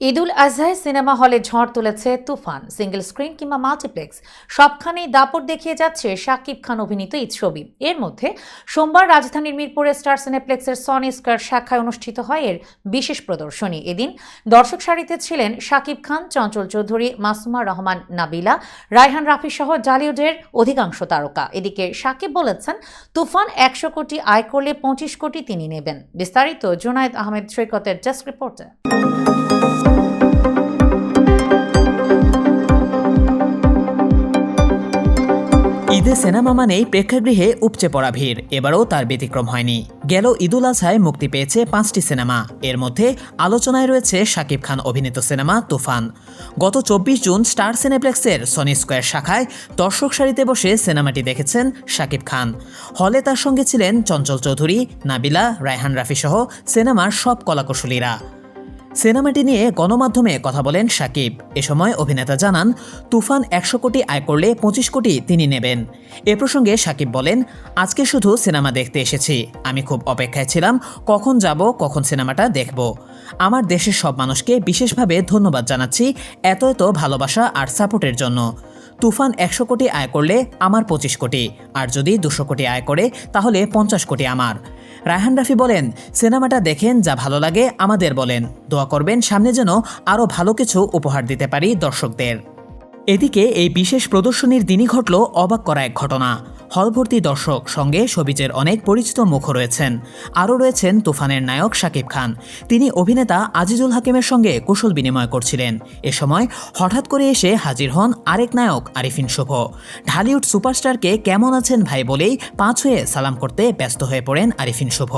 ঈদুল আজহায় cinema হলে ঝড় তুলেছে তুফান। সিঙ্গেল স্ক্রিন কিংবা মাল্টিপ্লেক্স সবখানেই দাপট দেখিয়ে যাচ্ছে শাকিব খান অভিনীত এই ছবি। এর মধ্যে সোমবার রাজধানীর মিরপুরে স্টার সিনেপ্লেক্সের সনি স্কয়ার শাখায় অনুষ্ঠিত হয় এর বিশেষ প্রদর্শনী। এদিন দর্শক সারিতে ছিলেন শাকিব খান, চঞ্চল চৌধুরী, মাসুমা রহমান, নাবিলা, রায়হান রাফি সহ জালিউডের অধিকাংশ তারকা। এদিকে শাকিব বলেছেন, তুফান ১০০ কোটি আয় করলে ২৫ কোটি তিনি নেবেন। বিস্তারিত জুনায়েদ আহমেদ সৈকতের ডেস্ক রিপোর্টে। ঈদে সিনেমা মানেই প্রেক্ষাগৃহে উপচে পড়া ভিড়। এবারও তার ব্যতিক্রম হয়নি। গেল ঈদুল আজহায় মুক্তি পেয়েছে ৫টি সিনেমা। এর মধ্যে আলোচনায় রয়েছে শাকিব খান অভিনীত সিনেমা তুফান। গত ২৪ জুন স্টার সিনেপ্লেক্সের সনি স্কয়ার শাখায় দর্শক সারিতে বসে সিনেমাটি দেখেছেন শাকিব খান। হলে তার সঙ্গে ছিলেন চঞ্চল চৌধুরী, নাবিলা, রায়হান রাফি সহ সিনেমার সব কলাকুশলীরা। সিনেমাটি নিয়ে গণমাধ্যমে কথা বলেন শাকিব। এ সময় অভিনেতা জানান, তুফান ১০০ কোটি আয় করলে ২৫ কোটি তিনি নেবেন। এ প্রসঙ্গে শাকিব বলেন, আজকে শুধু সিনেমা দেখতে এসেছি। আমি খুব অপেক্ষায় ছিলাম কখন যাব, কখন সিনেমাটা দেখব। আমার দেশের সব মানুষকে বিশেষভাবে ধন্যবাদ জানাচ্ছি এত ভালোবাসা আর সাপোর্টের জন্য। তুফান ১০০ কোটি আয় করলে আমার ২৫ কোটি, আর যদি ২০০ কোটি আয় করে তাহলে ৫০ কোটি আমার। রায়হান রাফি বলেন, সিনেমাটা দেখেন, যা ভালো লাগে আমাদের বলেন, দোয়া করবেন সামনে যেন আরও ভালো কিছু উপহার দিতে পারি দর্শকদের। এদিকে এই বিশেষ প্রদর্শনীর দিনই ঘটল অবাক করা এক ঘটনা। হলভর্তি দর্শক, সঙ্গে শোবিজের অনেক পরিচিত মুখ রয়েছেন। আরও রয়েছেন তুফানের নায়ক শাকিব খান। তিনি অভিনেতা আজিজুল হাকিমের সঙ্গে কুশল বিনিময় করছিলেন। এ সময় হঠাৎ করে এসে হাজির হন আরেক নায়ক আরিফিন শুভ। ঢালিউড সুপারস্টারকে কেমন আছেন ভাই বলেই পা ছুঁয়ে সালাম করতে ব্যস্ত হয়ে পড়েন আরিফিন শুভ।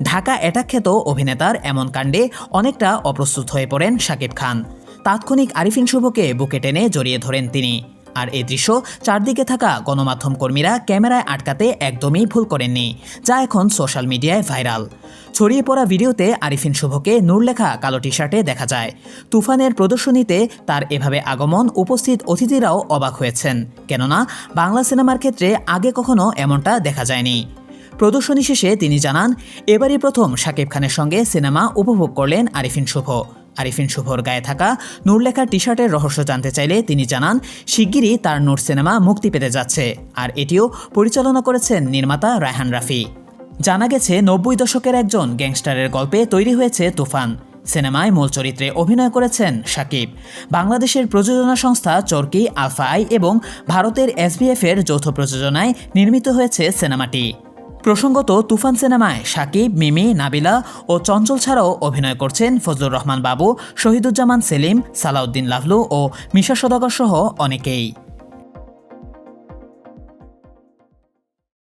ঢাকা অ্যাটাক খ্যাত অভিনেতার এমন কাণ্ডে অনেকটা অপ্রস্তুত হয়ে পড়েন শাকিব খান। তাৎক্ষণিক আরিফিন শুভকে বুকে টেনে জড়িয়ে ধরেন তিনি। আর এই দৃশ্য চারদিকে থাকা গণমাধ্যম কর্মীরা ক্যামেরায় আটকাতে একদমই ভুল করেননি, যা এখন সোশ্যাল মিডিয়ায় ভাইরাল। ছড়িয়ে পড়া ভিডিওতে আরিফিন শুভকে নূর লেখা কালো টি শার্টে দেখা যায়। তুফানের প্রদর্শনীতে তার এভাবে আগমন উপস্থিত অতিথিরাও অবাক হয়েছেন, কেননা বাংলা সিনেমার ক্ষেত্রে আগে কখনো এমনটা দেখা যায়নি। প্রদর্শনী শেষে তিনি জানান, এবারই প্রথম শাকিব খানের সঙ্গে সিনেমা উপভোগ করলেন আরিফিন শুভ। আরিফিন শুভর গায়ে থাকা নূর লেখা টি শার্টের রহস্য জানতে চাইলে তিনি জানান, শিগগিরই তার নূর সিনেমা মুক্তি পেতে যাচ্ছে, আর এটিও পরিচালনা করেছেন নির্মাতা রায়হান রাফি। জানা গেছে ৯০ দশকের একজন গ্যাংস্টারের গল্পে তৈরি হয়েছে তুফান। সিনেমায় মূল চরিত্রে অভিনয় করেছেন শাকিব। বাংলাদেশের প্রযোজনা সংস্থা চরকি, আলফা আই এবং ভারতের SBF এর যৌথ প্রযোজনায় নির্মিত হয়েছে সিনেমাটি। প্রসঙ্গত, তুফান সিনেমায় শাকিব, মিমি, নাবিলা ও চঞ্চল ছাড়াও অভিনয় করছেন ফজলুর রহমান বাবু, শহীদুজ্জামান সেলিম, সালাউদ্দিন লাভলু ও মিশা সওদাগর সহ অনেকেই।